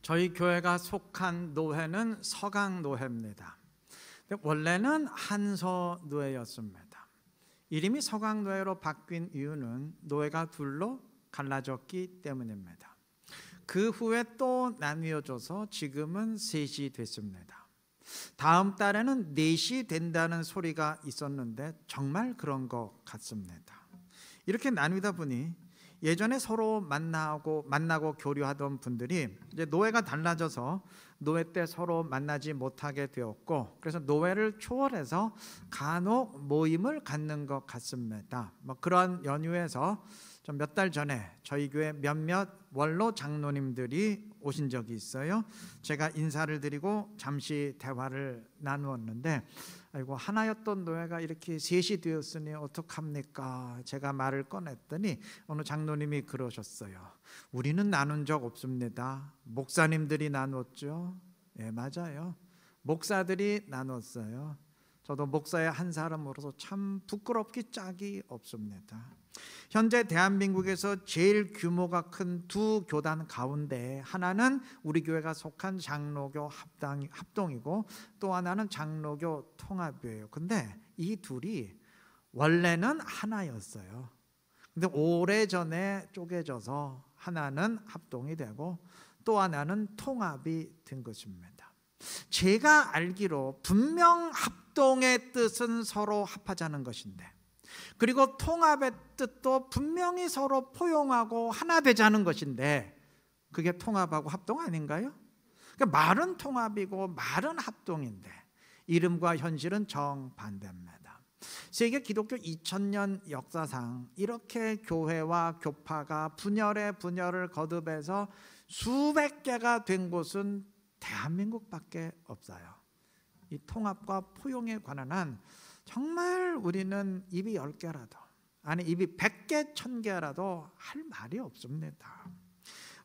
저희 교회가 속한 노회는 서강노회입니다. 원래는 한서노회였습니다. 이름이 서강노회로 바뀐 이유는 노회가 둘로 갈라졌기 때문입니다. 그 후에 또 나뉘어져서 지금은 셋이 됐습니다. 다음 달에는 넷이 된다는 소리가 있었는데 정말 그런 것 같습니다. 이렇게 나뉘다 보니 예전에 서로 만나고 교류하던 분들이 이제 노회가 달라져서 노회 때 서로 만나지 못하게 되었고, 그래서 노회를 초월해서 간혹 모임을 갖는 것 같습니다. 그런 연유에서 좀 몇 달 전에 저희 교회 몇몇 원로 장로님들이 오신 적이 있어요. 제가 인사를 드리고 잠시 대화를 나누었는데, 아이고, 하나였던 노회가 이렇게 셋이 되었으니 어떡합니까? 제가 말을 꺼냈더니 어느 장로님이 그러셨어요. 우리는 나눈 적 없습니다. 목사님들이 나눴죠. 예, 맞아요. 목사들이 나눴어요. 저도 목사의 한 사람으로서 참 부끄럽기 짝이 없습니다. 현재 대한민국에서 제일 규모가 큰 두 교단 가운데 하나는 우리 교회가 속한 장로교 합동이고 또 하나는 장로교 통합이에요. 근데 이 둘이 원래는 하나였어요. 근데 오래전에 쪼개져서 하나는 합동이 되고 또 하나는 통합이 된 것입니다. 제가 알기로 분명 합동의 뜻은 서로 합하자는 것인데, 그리고 통합의 뜻도 분명히 서로 포용하고 하나 되자는 것인데, 그게 통합하고 합동 아닌가요? 그러니까 말은 통합이고 말은 합동인데 이름과 현실은 정반대입니다. 세계 기독교 2000년 역사상 이렇게 교회와 교파가 분열을 거듭해서 수백 개가 된 곳은 대한민국밖에 없어요. 이 통합과 포용에 관한 한 정말 우리는 입이 10개라도, 아니 입이 100개, 1000개라도 할 말이 없습니다.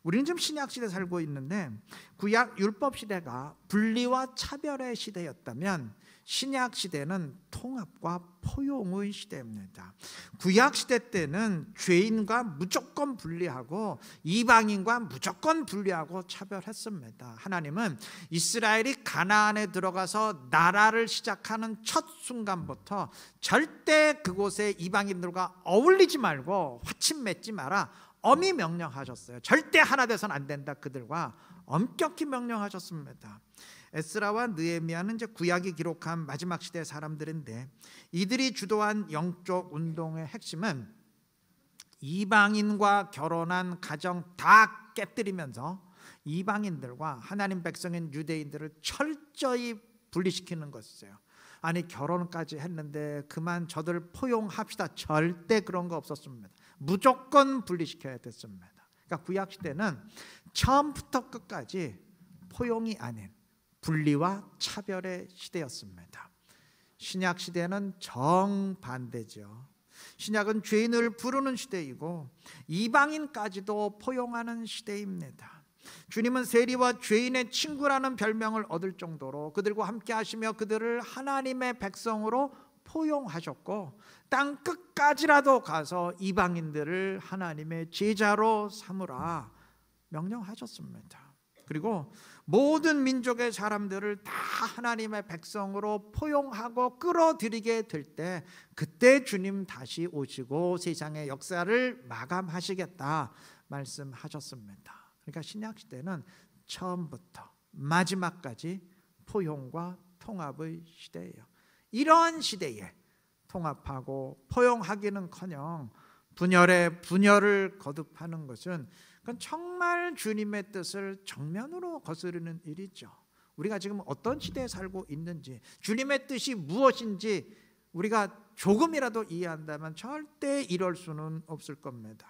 우리는 지금 신약시대에 살고 있는데, 구약 율법시대가 분리와 차별의 시대였다면 신약시대는 통합과 포용의 시대입니다. 구약시대 때는 죄인과 무조건 분리하고 이방인과 무조건 분리하고 차별했습니다. 하나님은 이스라엘이 가나안에 들어가서 나라를 시작하는 첫 순간부터 절대 그곳에 이방인들과 어울리지 말고 화친 맺지 마라 엄히 명령하셨어요. 절대 하나 돼서는 안 된다. 그들과 엄격히 명령하셨습니다. 에스라와 느헤미야는 이제 구약이 기록한 마지막 시대 사람들인데, 이들이 주도한 영적 운동의 핵심은 이방인과 결혼한 가정 다 깨뜨리면서 이방인들과 하나님 백성인 유대인들을 철저히 분리시키는 것이에요. 아니, 결혼까지 했는데 그만 저들 포용합시다. 절대 그런 거 없었습니다. 무조건 분리시켜야 됐습니다. 그러니까 구약 시대는 처음부터 끝까지 포용이 아닌 분리와 차별의 시대였습니다. 신약 시대는 정반대죠. 신약은 죄인을 부르는 시대이고 이방인까지도 포용하는 시대입니다. 주님은 세리와 죄인의 친구라는 별명을 얻을 정도로 그들과 함께 하시며 그들을 하나님의 백성으로 포용하셨고, 땅 끝까지라도 가서 이방인들을 하나님의 제자로 삼으라 명령하셨습니다. 그리고 모든 민족의 사람들을 다 하나님의 백성으로 포용하고 끌어들이게 될 때, 그때 주님 다시 오시고 세상의 역사를 마감하시겠다 말씀하셨습니다. 그러니까 신약시대는 처음부터 마지막까지 포용과 통합의 시대예요. 이런 시대에 통합하고 포용하기는커녕 분열을 거듭하는 것은, 그건 정말 주님의 뜻을 정면으로 거스르는 일이죠. 우리가 지금 어떤 시대에 살고 있는지, 주님의 뜻이 무엇인지 우리가 조금이라도 이해한다면 절대 이럴 수는 없을 겁니다.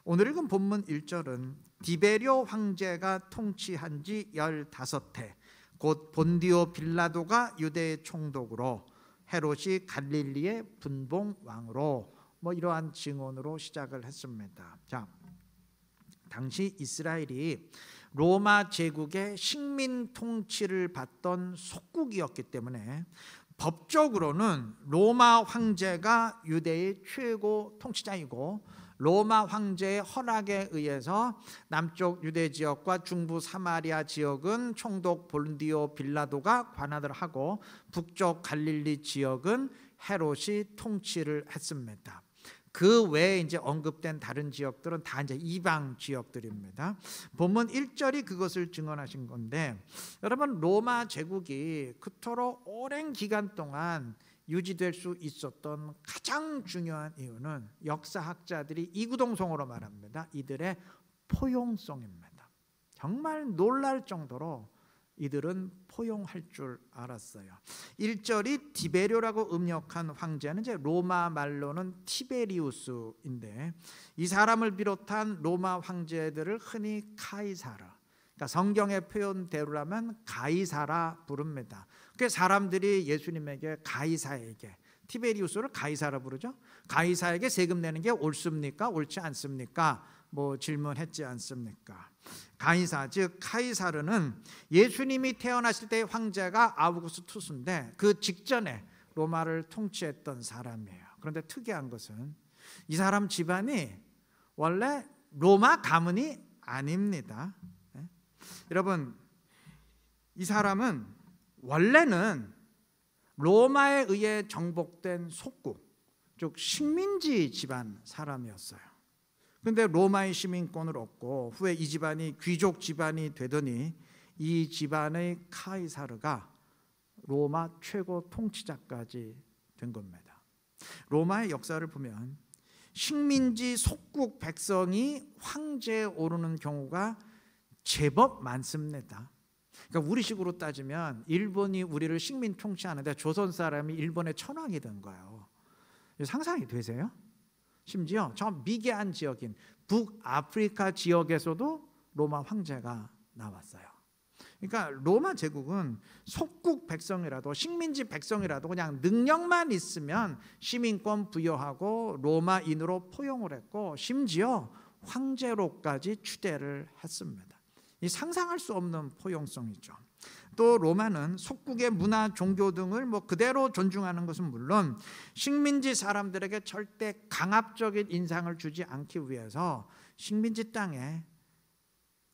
오늘 읽은 본문 1절은 디베리오 황제가 통치한 지 15해, 곧 본디오 빌라도가 유대의 총독으로, 헤롯이 갈릴리의 분봉왕으로, 이러한 증언으로 시작을 했습니다. 자, 당시 이스라엘이 로마 제국의 식민 통치를 받던 속국이었기 때문에 법적으로는 로마 황제가 유대의 최고 통치자이고 로마 황제의 허락에 의해서 남쪽 유대 지역과 중부 사마리아 지역은 총독 본디오 빌라도가 관할을 하고 북쪽 갈릴리 지역은 헤롯이 통치를 했습니다. 그 외에 이제 언급된 다른 지역들은 다 이제 이방 지역들입니다. 본문 1절이 그것을 증언하신 건데, 여러분 로마 제국이 그토록 오랜 기간 동안 유지될 수 있었던 가장 중요한 이유는 역사학자들이 이구동성으로 말합니다. 이들의 포용성입니다. 정말 놀랄 정도로 이들은 포용할 줄 알았어요. 1절이 디베료라고 음력한 황제는 이제 로마 말로는 티베리우스인데, 이 사람을 비롯한 로마 황제들을 흔히 카이사라, 그러니까 성경의 표현대로라면 가이사라 부릅니다. 그 사람들이 예수님에게 가이사에게, 티베리우스를 가이사라 부르죠. 가이사에게 세금 내는 게 옳습니까? 옳지 않습니까? 뭐 질문했지 않습니까? 가이사, 즉 카이사르는 예수님이 태어나실 때의 황제가 아우구스투스인데 그 직전에 로마를 통치했던 사람이에요. 그런데 특이한 것은 이 사람 집안이 원래 로마 가문이 아닙니다. 여러분, 이 사람은 원래는 로마에 의해 정복된 속국, 즉 식민지 집안 사람이었어요. 그런데 로마의 시민권을 얻고 후에 이 집안이 귀족 집안이 되더니 이 집안의 카이사르가 로마 최고 통치자까지 된 겁니다. 로마의 역사를 보면 식민지 속국 백성이 황제에 오르는 경우가 제법 많습니다. 그러니까 우리식으로 따지면 일본이 우리를 식민 통치하는데 조선 사람이 일본의 천황이 된 거예요. 상상이 되세요? 심지어 저 미개한 지역인 북아프리카 지역에서도 로마 황제가 나왔어요. 그러니까 로마 제국은 속국 백성이라도 식민지 백성이라도 그냥 능력만 있으면 시민권 부여하고 로마인으로 포용을 했고 심지어 황제로까지 추대를 했습니다. 이 상상할 수 없는 포용성이죠. 또 로마는 속국의 문화, 종교 등을 그대로 존중하는 것은 물론 식민지 사람들에게 절대 강압적인 인상을 주지 않기 위해서 식민지 땅에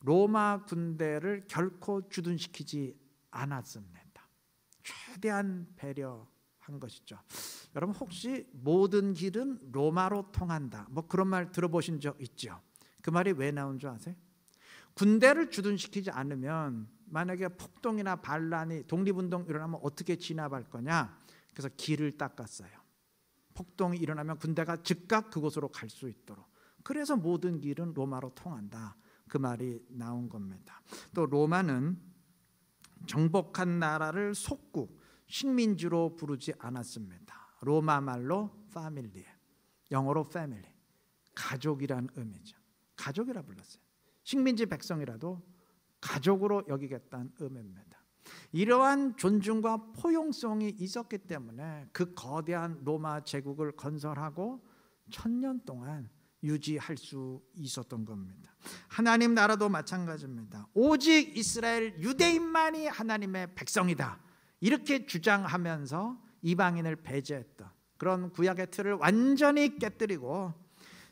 로마 군대를 결코 주둔시키지 않았습니다. 최대한 배려한 것이죠. 여러분 혹시 모든 길은 로마로 통한다, 그런 말 들어보신 적 있죠? 그 말이 왜 나온 줄 아세요? 군대를 주둔시키지 않으면 만약에 폭동이나 반란이 독립운동 일어나면 어떻게 진압할 거냐? 그래서 길을 닦았어요. 폭동이 일어나면 군대가 즉각 그곳으로 갈 수 있도록. 그래서 모든 길은 로마로 통한다, 그 말이 나온 겁니다. 또 로마는 정복한 나라를 속국, 식민지로 부르지 않았습니다. 로마 말로 파밀리, 영어로 패밀리, 가족이란 의미죠. 가족이라 불렀어요. 식민지 백성이라도 가족으로 여기겠다는 의미입니다. 이러한 존중과 포용성이 있었기 때문에 그 거대한 로마 제국을 건설하고 1000년 동안 유지할 수 있었던 겁니다. 하나님 나라도 마찬가지입니다. 오직 이스라엘 유대인만이 하나님의 백성이다, 이렇게 주장하면서 이방인을 배제했던 그런 구약의 틀을 완전히 깨뜨리고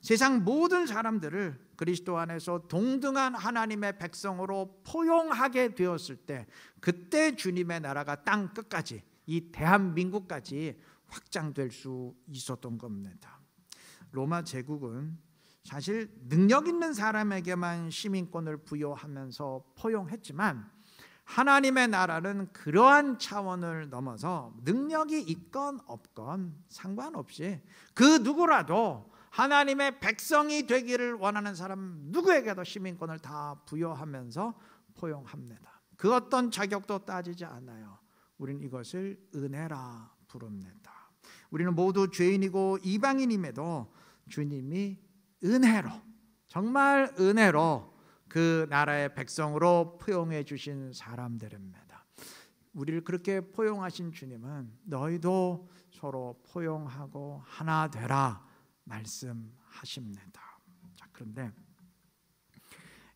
세상 모든 사람들을 그리스도 안에서 동등한 하나님의 백성으로 포용하게 되었을 때, 그때 주님의 나라가 땅 끝까지, 이 대한민국까지 확장될 수 있었던 겁니다. 로마 제국은 사실 능력 있는 사람에게만 시민권을 부여하면서 포용했지만 하나님의 나라는 그러한 차원을 넘어서 능력이 있건 없건 상관없이 그 누구라도 하나님의 백성이 되기를 원하는 사람 누구에게도 시민권을 다 부여하면서 포용합니다. 그 어떤 자격도 따지지 않아요. 우리는 이것을 은혜라 부릅니다. 우리는 모두 죄인이고 이방인임에도 주님이 은혜로, 정말 은혜로 그 나라의 백성으로 포용해 주신 사람들입니다. 우리를 그렇게 포용하신 주님은 너희도 서로 포용하고 하나 되라 말씀하십니다. 자, 그런데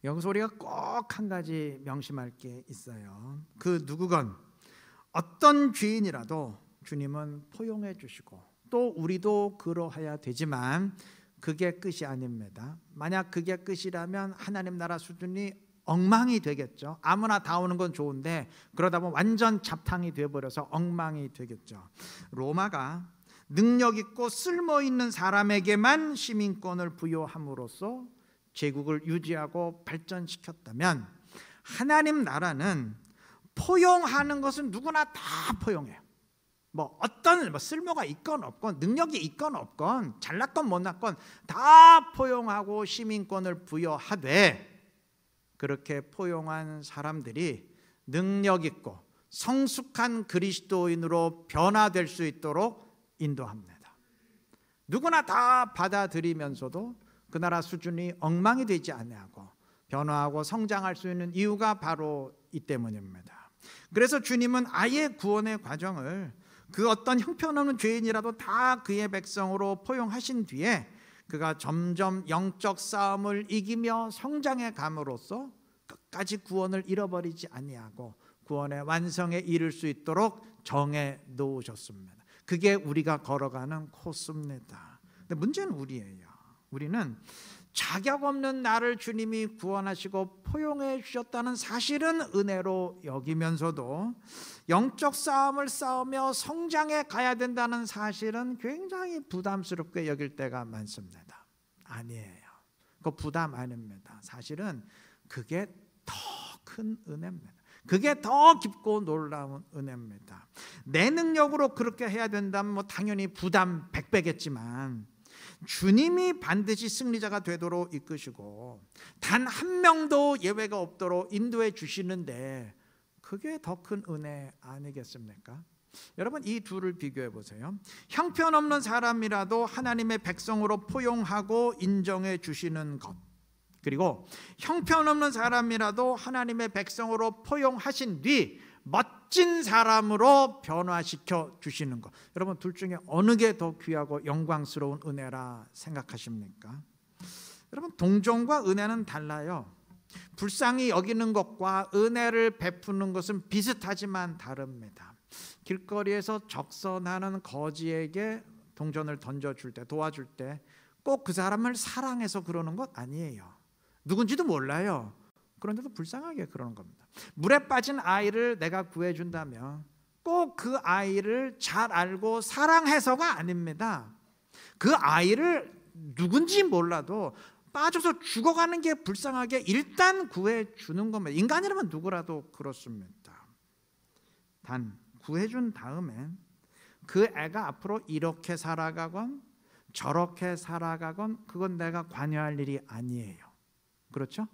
여기서 우리가 꼭 한 가지 명심할 게 있어요. 그 누구건 어떤 죄인이라도 주님은 포용해 주시고 또 우리도 그러해야 되지만 그게 끝이 아닙니다. 만약 그게 끝이라면 하나님 나라 수준이 엉망이 되겠죠. 아무나 다 오는 건 좋은데 그러다 보면 완전 잡탕이 되어버려서 엉망이 되겠죠. 로마가 능력 있고 쓸모 있는 사람에게만 시민권을 부여함으로써 제국을 유지하고 발전시켰다면, 하나님 나라는 포용하는 것은 누구나 다 포용해요. 어떤 쓸모가 있건 없건, 능력이 있건 없건, 잘났건 못났건 다 포용하고 시민권을 부여하되, 그렇게 포용한 사람들이 능력 있고 성숙한 그리스도인으로 변화될 수 있도록 인도합니다. 누구나 다 받아들이면서도 그 나라 수준이 엉망이 되지 아니하고 변화하고 성장할 수 있는 이유가 바로 이 때문입니다. 그래서 주님은 아예 구원의 과정을 그 어떤 형편없는 죄인이라도 다 그의 백성으로 포용하신 뒤에 그가 점점 영적 싸움을 이기며 성장해 감으로써 끝까지 구원을 잃어버리지 아니하고 구원의 완성에 이를 수 있도록 정해 놓으셨습니다. 그게 우리가 걸어가는 코스입니다. 근데 문제는 우리예요. 우리는 자격 없는 나를 주님이 구원하시고 포용해 주셨다는 사실은 은혜로 여기면서도 영적 싸움을 싸우며 성장해 가야 된다는 사실은 굉장히 부담스럽게 여길 때가 많습니다. 아니에요. 그거 부담 아닙니다. 사실은 그게 더 큰 은혜입니다. 그게 더 깊고 놀라운 은혜입니다. 내 능력으로 그렇게 해야 된다면 당연히 부담 100배겠지만, 주님이 반드시 승리자가 되도록 이끄시고 단 한 명도 예외가 없도록 인도해 주시는데, 그게 더 큰 은혜 아니겠습니까? 여러분, 이 둘을 비교해 보세요. 형편없는 사람이라도 하나님의 백성으로 포용하고 인정해 주시는 것, 그리고 형편없는 사람이라도 하나님의 백성으로 포용하신 뒤 멋진 사람으로 변화시켜 주시는 것, 여러분 둘 중에 어느 게 더 귀하고 영광스러운 은혜라 생각하십니까? 여러분, 동정과 은혜는 달라요. 불쌍히 여기는 것과 은혜를 베푸는 것은 비슷하지만 다릅니다. 길거리에서 적선하는 거지에게 동전을 던져줄 때, 도와줄 때 꼭 그 사람을 사랑해서 그러는 것 아니에요. 누군지도 몰라요. 그런데도 불쌍하게 그러는 겁니다. 물에 빠진 아이를 내가 구해준다면 꼭 그 아이를 잘 알고 사랑해서가 아닙니다. 그 아이를 누군지 몰라도 빠져서 죽어가는 게 불쌍하게 일단 구해주는 겁니다. 인간이라면 누구라도 그렇습니다. 단 구해준 다음엔 그 애가 앞으로 이렇게 살아가건 저렇게 살아가건 그건 내가 관여할 일이 아니에요. 그렇죠?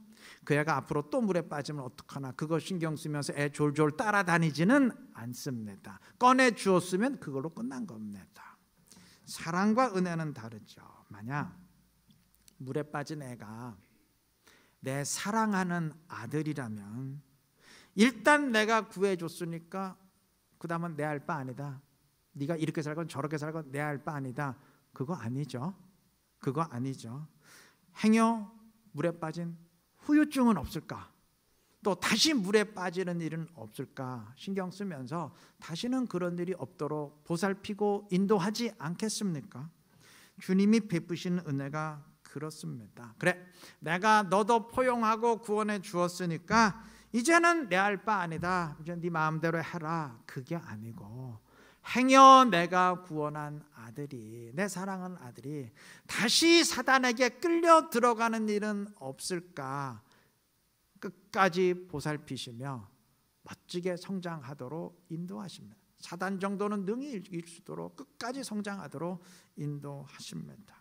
그 애가 앞으로 또 물에 빠지면 어떡하나 그거 신경 쓰면서 애 졸졸 따라다니지는 않습니다. 꺼내 주었으면 그걸로 끝난 겁니다. 사랑과 은혜는 다르죠. 만약 물에 빠진 애가 내 사랑하는 아들이라면 일단 내가 구해줬으니까 그 다음은 내 알 바 아니다. 네가 이렇게 살건 저렇게 살건 내 알 바 아니다. 그거 아니죠. 그거 아니죠. 행여 물에 빠진 후유증은 없을까? 또 다시 물에 빠지는 일은 없을까? 신경 쓰면서 다시는 그런 일이 없도록 보살피고 인도하지 않겠습니까? 주님이 베푸시는 은혜가 그렇습니다. 그래, 내가 너도 포용하고 구원해 주었으니까 이제는 내 알 바 아니다. 이제 네 마음대로 해라. 그게 아니고, 행여 내가 구원한 아들이, 내 사랑하는 아들이 다시 사단에게 끌려 들어가는 일은 없을까? 끝까지 보살피시며 멋지게 성장하도록 인도하십니다. 사단 정도는 능히 이길 수 있도록 끝까지 성장하도록 인도하십니다.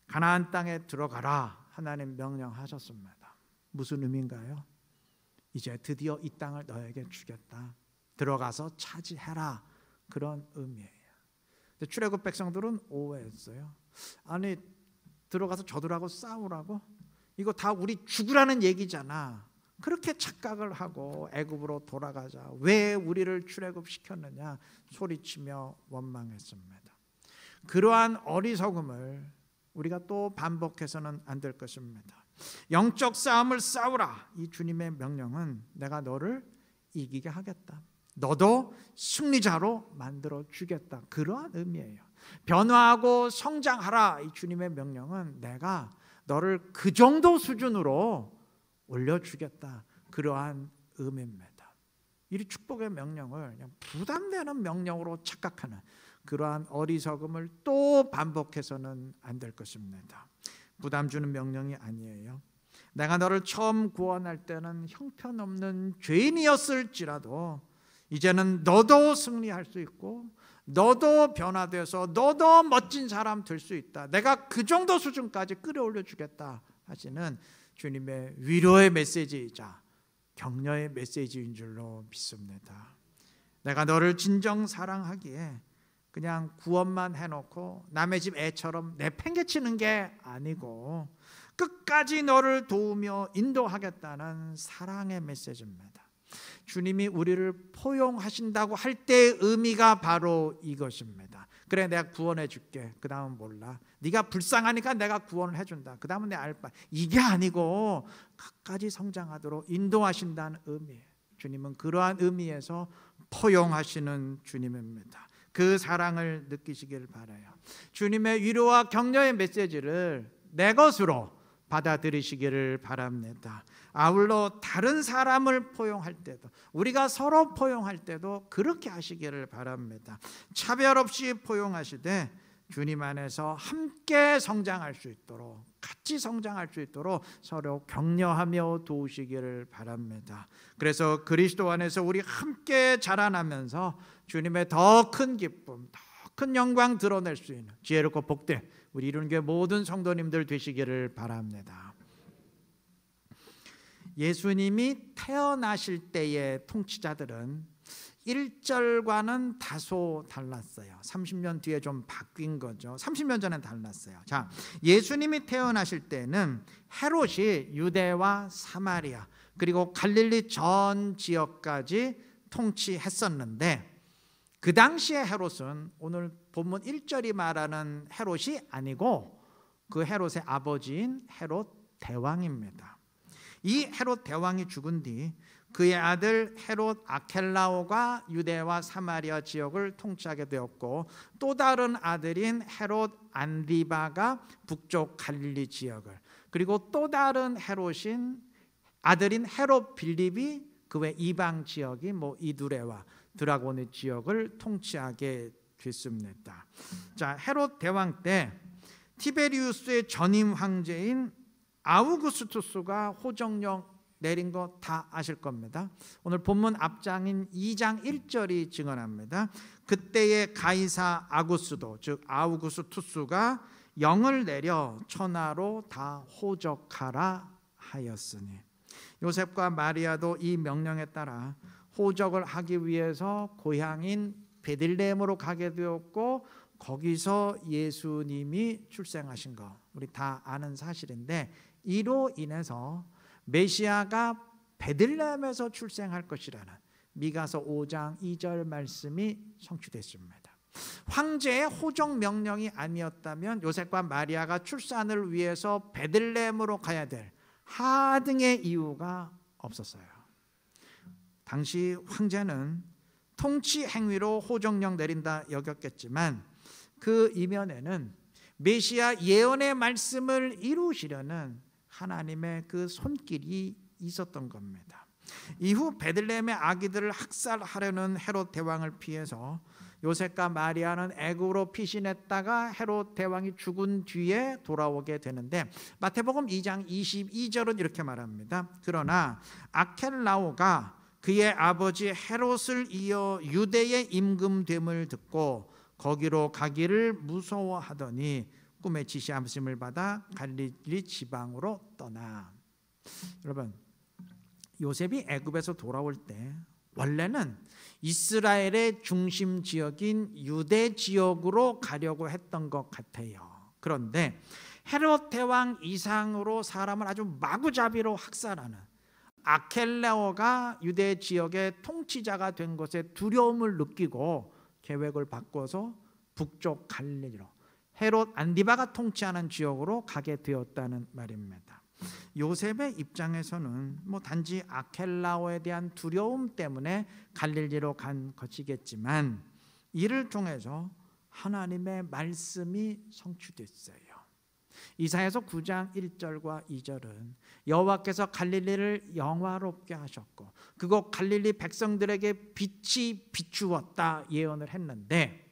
가나안 땅에 들어가라 하나님 명령하셨습니다. 무슨 의미인가요? 이제 드디어 이 땅을 너에게 주겠다. 들어가서 차지해라. 그런 의미예요. 출애굽 백성들은 오해했어요. 아니, 들어가서 저들하고 싸우라고? 이거 다 우리 죽으라는 얘기잖아. 그렇게 착각을 하고 애굽으로 돌아가자, 왜 우리를 출애굽시켰느냐 소리치며 원망했습니다. 그러한 어리석음을 우리가 또 반복해서는 안 될 것입니다. 영적 싸움을 싸우라. 이 주님의 명령은 내가 너를 이기게 하겠다. 너도 승리자로 만들어 주겠다. 그러한 의미예요. 변화하고 성장하라. 이 주님의 명령은 내가 너를 그 정도 수준으로 올려주겠다. 그러한 의미입니다. 이 축복의 명령을 그냥 부담되는 명령으로 착각하는 그러한 어리석음을 또 반복해서는 안 될 것입니다. 부담 주는 명령이 아니에요. 내가 너를 처음 구원할 때는 형편없는 죄인이었을지라도 이제는 너도 승리할 수 있고 너도 변화돼서 너도 멋진 사람 될 수 있다. 내가 그 정도 수준까지 끌어올려 주겠다 하시는 주님의 위로의 메시지이자 격려의 메시지인 줄로 믿습니다. 내가 너를 진정 사랑하기에 그냥 구원만 해놓고 남의 집 애처럼 내팽개치는 게 아니고 끝까지 너를 도우며 인도하겠다는 사랑의 메시지입니다. 주님이 우리를 포용하신다고 할 때의 의미가 바로 이것입니다. 그래, 내가 구원해 줄게. 그 다음은 몰라. 네가 불쌍하니까 내가 구원을 해준다. 그 다음은 내 알바. 이게 아니고 끝까지 성장하도록 인도하신다는 의미예요. 주님은 그러한 의미에서 포용하시는 주님입니다. 그 사랑을 느끼시길 바라요. 주님의 위로와 격려의 메시지를 내 것으로 받아들이시기를 바랍니다. 아울러 다른 사람을 포용할 때도, 우리가 서로 포용할 때도 그렇게 하시기를 바랍니다. 차별 없이 포용하시되 주님 안에서 함께 성장할 수 있도록, 같이 성장할 수 있도록 서로 격려하며 도우시기를 바랍니다. 그래서 그리스도 안에서 우리 함께 자라나면서 주님의 더 큰 기쁨, 더 큰 영광 드러낼 수 있는 지혜롭고 복된 우리 이룬교회 모든 성도님들 되시기를 바랍니다. 예수님이 태어나실 때의 통치자들은 1절과는 다소 달랐어요. 30년 뒤에 좀 바뀐 거죠. 30년 전엔 달랐어요. 자, 예수님이 태어나실 때는 헤롯이 유대와 사마리아 그리고 갈릴리 전 지역까지 통치했었는데, 그 당시의 헤롯은 오늘 본문 1절이 말하는 헤롯이 아니고 그 헤롯의 아버지인 헤롯 대왕입니다. 이 헤롯 대왕이 죽은 뒤 그의 아들 헤롯 아켈라오가 유대와 사마리아 지역을 통치하게 되었고, 또 다른 아들인 헤롯 안디바가 북쪽 갈릴리 지역을, 그리고 또 다른 헤롯인 아들인 헤롯 빌립이 그 외 이방 지역인 이두레와 드라고니 지역을 통치하게 됐습니다. 자, 헤롯 대왕 때 티베리우스의 전임 황제인 아우구스투스가 호정령 내린 거 다 아실 겁니다. 오늘 본문 앞장인 2장 1절이 증언합니다. 그때의 가이사 아구스도, 즉 아우구스투스가 영을 내려 천하로 다 호적하라 하였으니, 요셉과 마리아도 이 명령에 따라 호적을 하기 위해서 고향인 베들레헴으로 가게 되었고, 거기서 예수님이 출생하신 거 우리 다 아는 사실인데, 이로 인해서 메시아가 베들레헴에서 출생할 것이라는 미가서 5장 2절 말씀이 성취됐습니다. 황제의 호적 명령이 아니었다면 요셉과 마리아가 출산을 위해서 베들레헴으로 가야 될 하등의 이유가 없었어요. 당시 황제는 통치 행위로 호정령 내린다 여겼겠지만, 그 이면에는 메시아 예언의 말씀을 이루시려는 하나님의 그 손길이 있었던 겁니다. 이후 베들레헴의 아기들을 학살하려는 헤롯 대왕을 피해서 요셉과 마리아는 애굽으로 피신했다가 헤롯 대왕이 죽은 뒤에 돌아오게 되는데, 마태복음 2장 22절은 이렇게 말합니다. 그러나 아켈라오가 그의 아버지 헤롯을 이어 유대에 임금됨을 듣고 거기로 가기를 무서워하더니 꿈에 지시함을 받아 갈릴리 지방으로 떠나. 여러분, 요셉이 애굽에서 돌아올 때 원래는 이스라엘의 중심 지역인 유대 지역으로 가려고 했던 것 같아요. 그런데 헤롯 대왕 이상으로 사람을 아주 마구잡이로 학살하는 아켈라오가 유대 지역의 통치자가 된 것에 두려움을 느끼고 계획을 바꿔서 북쪽 갈릴리로, 헤롯 안디바가 통치하는 지역으로 가게 되었다는 말입니다. 요셉의 입장에서는 단지 아켈라오에 대한 두려움 때문에 갈릴리로 간 것이겠지만, 이를 통해서 하나님의 말씀이 성취됐어요. 이사야서 9장 1절과 2절은 여호와께서 갈릴리를 영화롭게 하셨고 그곳 갈릴리 백성들에게 빛이 비추었다 예언을 했는데,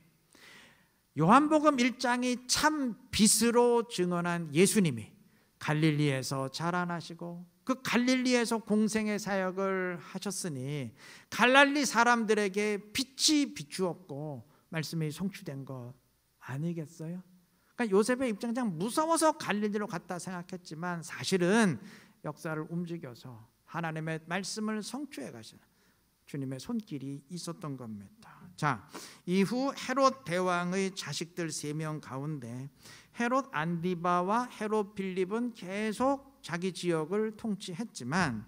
요한복음 1장이 참 빛으로 증언한 예수님이 갈릴리에서 자라나시고 그 갈릴리에서 공생의 사역을 하셨으니 갈릴리 사람들에게 빛이 비추었고 말씀이 성취된 것 아니겠어요? 그러니까 요셉의 입장장 무서워서 갈릴리로 갔다 생각했지만 사실은 역사를 움직여서 하나님의 말씀을 성취해 가시는 주님의 손길이 있었던 겁니다. 자, 이후 헤롯 대왕의 자식들 3명 가운데 헤롯 안디바와 헤롯 빌립은 계속 자기 지역을 통치했지만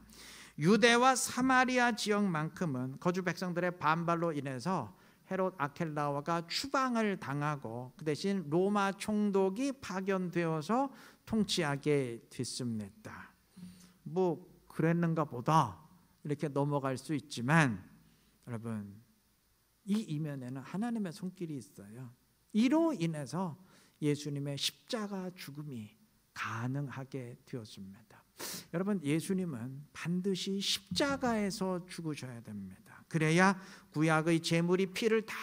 유대와 사마리아 지역만큼은 거주 백성들의 반발로 인해서 헤롯 아켈라오가 추방을 당하고 그 대신 로마 총독이 파견되어서 통치하게 됐습니다. 뭐 그랬는가 보다 이렇게 넘어갈 수 있지만 여러분, 이 이면에는 하나님의 손길이 있어요. 이로 인해서 예수님의 십자가 죽음이 가능하게 되었습니다. 여러분, 예수님은 반드시 십자가에서 죽으셔야 됩니다. 그래야 구약의 제물이 피를 다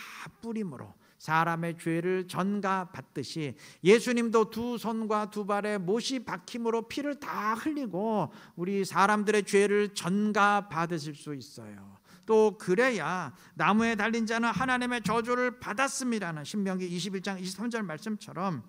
뿌림으로 사람의 죄를 전가받듯이 예수님도 2 손과 2 발에 못이 박힘으로 피를 다 흘리고 우리 사람들의 죄를 전가받으실 수 있어요. 또 그래야 나무에 달린 자는 하나님의 저주를 받았음이라는 신명기 21장 23절 말씀처럼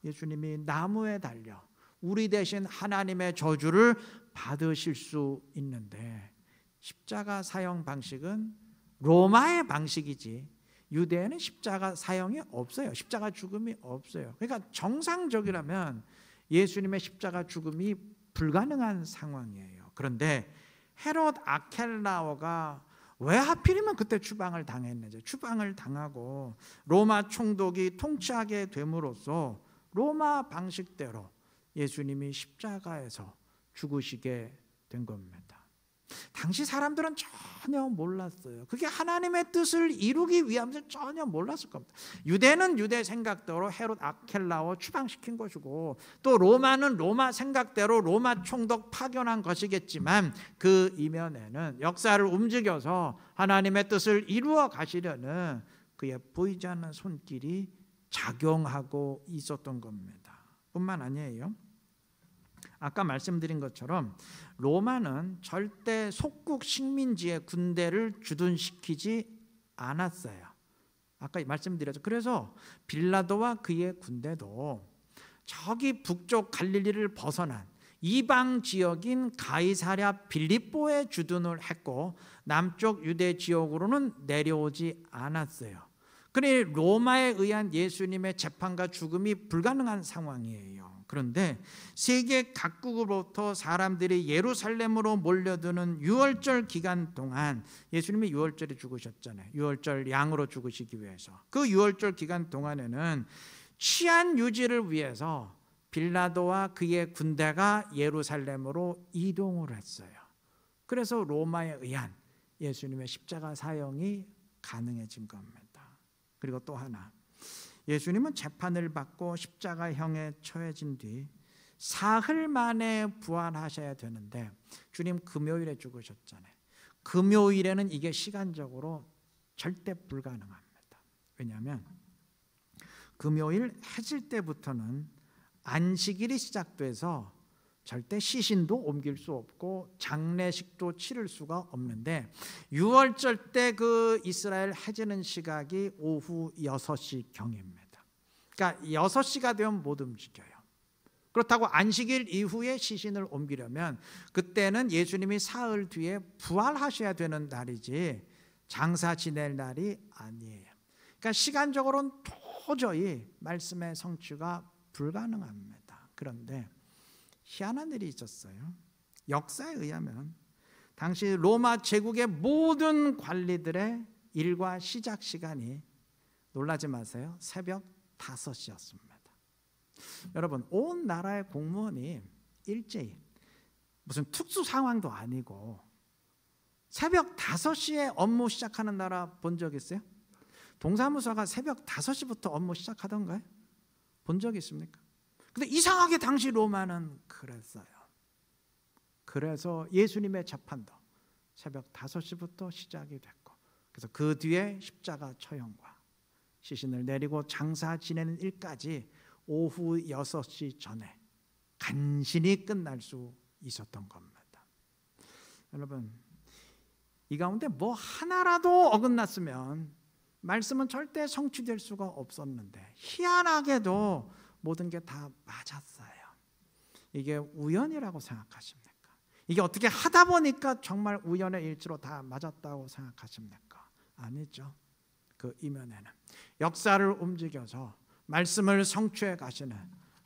예수님이 나무에 달려 우리 대신 하나님의 저주를 받으실 수 있는데, 십자가 사형 방식은 로마의 방식이지 유대에는 십자가 사형이 없어요. 십자가 죽음이 없어요. 그러니까 정상적이라면 예수님의 십자가 죽음이 불가능한 상황이에요. 그런데 헤롯 아켈라오가 왜 하필이면 그때 추방을 당했는지, 추방을 당하고 로마 총독이 통치하게 됨으로써 로마 방식대로 예수님이 십자가에서 죽으시게 된 겁니다. 당시 사람들은 전혀 몰랐어요. 그게 하나님의 뜻을 이루기 위함을 전혀 몰랐을 겁니다. 유대는 유대 생각대로 헤롯 아켈라오 추방시킨 것이고 또 로마는 로마 생각대로 로마 총독 파견한 것이겠지만 그 이면에는 역사를 움직여서 하나님의 뜻을 이루어 가시려는 그의 보이지 않는 손길이 작용하고 있었던 겁니다. 뿐만 아니에요. 아까 말씀드린 것처럼 로마는 절대 속국 식민지의 군대를 주둔시키지 않았어요. 아까 말씀드렸죠. 그래서 빌라도와 그의 군대도 저기 북쪽 갈릴리를 벗어난 이방 지역인 가이사랴 빌립보에 주둔을 했고 남쪽 유대 지역으로는 내려오지 않았어요. 그래 로마에 의한 예수님의 재판과 죽음이 불가능한 상황이에요. 그런데 세계 각국으로부터 사람들이 예루살렘으로 몰려드는 유월절 기간 동안 예수님이 유월절에 죽으셨잖아요. 유월절 양으로 죽으시기 위해서. 그 유월절 기간 동안에는 치안 유지를 위해서 빌라도와 그의 군대가 예루살렘으로 이동을 했어요. 그래서 로마에 의한 예수님의 십자가 사형이 가능해진 겁니다. 그리고 또 하나, 예수님은 재판을 받고 십자가형에 처해진 뒤 사흘 만에 부활하셔야 되는데 주님 금요일에 죽으셨잖아요. 금요일에는 이게 시간적으로 절대 불가능합니다. 왜냐하면 금요일 해질 때부터는 안식일이 시작돼서 절대 시신도 옮길 수 없고 장례식도 치를 수가 없는데 유월절 때 그 이스라엘 해지는 시각이 오후 6시경입니다. 그러니까 6시가 되면 못 움직여요. 그렇다고 안식일 이후에 시신을 옮기려면 그때는 예수님이 사흘 뒤에 부활하셔야 되는 날이지 장사 지낼 날이 아니에요. 그러니까 시간적으로는 도저히 말씀의 성취가 불가능합니다. 그런데 희한한 일이 있었어요. 역사에 의하면 당시 로마 제국의 모든 관리들의 일과 시작 시간이, 놀라지 마세요, 새벽 5시였습니다. 여러분, 온 나라의 공무원이 일제히 무슨 특수 상황도 아니고 새벽 5시에 업무 시작하는 나라 본 적 있어요? 동사무소가 새벽 5시부터 업무 시작하던가요? 본 적 있습니까? 근데 이상하게 당시 로마는 그랬어요. 그래서 예수님의 재판도 새벽 5시부터 시작이 됐고, 그래서 그 뒤에 십자가 처형과 시신을 내리고 장사 지내는 일까지 오후 6시 전에 간신히 끝날 수 있었던 겁니다. 여러분, 이 가운데 뭐 하나라도 어긋났으면 말씀은 절대 성취될 수가 없었는데 희한하게도 모든 게 다 맞았어요. 이게 우연이라고 생각하십니까? 이게 어떻게 하다 보니까 정말 우연의 일치로 다 맞았다고 생각하십니까? 아니죠. 그 이면에는 역사를 움직여서 말씀을 성취해 가시는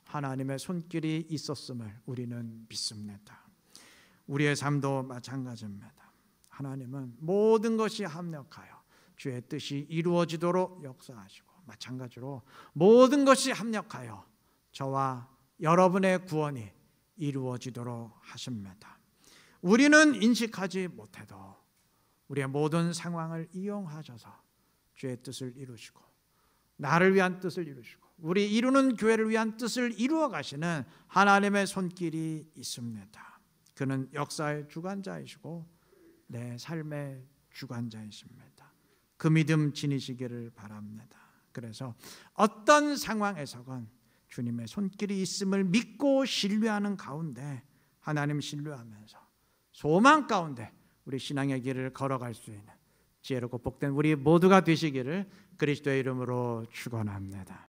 하나님의 손길이 있었음을 우리는 믿습니다. 우리의 삶도 마찬가지입니다. 하나님은 모든 것이 합력하여 주의 뜻이 이루어지도록 역사하시고, 마찬가지로 모든 것이 합력하여 저와 여러분의 구원이 이루어지도록 하십니다. 우리는 인식하지 못해도 우리의 모든 상황을 이용하셔서 주의 뜻을 이루시고, 나를 위한 뜻을 이루시고, 우리 이루는 교회를 위한 뜻을 이루어 가시는 하나님의 손길이 있습니다. 그는 역사의 주관자이시고 내 삶의 주관자이십니다. 그 믿음 지니시기를 바랍니다. 그래서 어떤 상황에서건 주님의 손길이 있음을 믿고 신뢰하는 가운데, 하나님 신뢰하면서 소망 가운데 우리 신앙의 길을 걸어갈 수 있는 지혜롭고 복된 우리 모두가 되시기를 그리스도의 이름으로 축원합니다.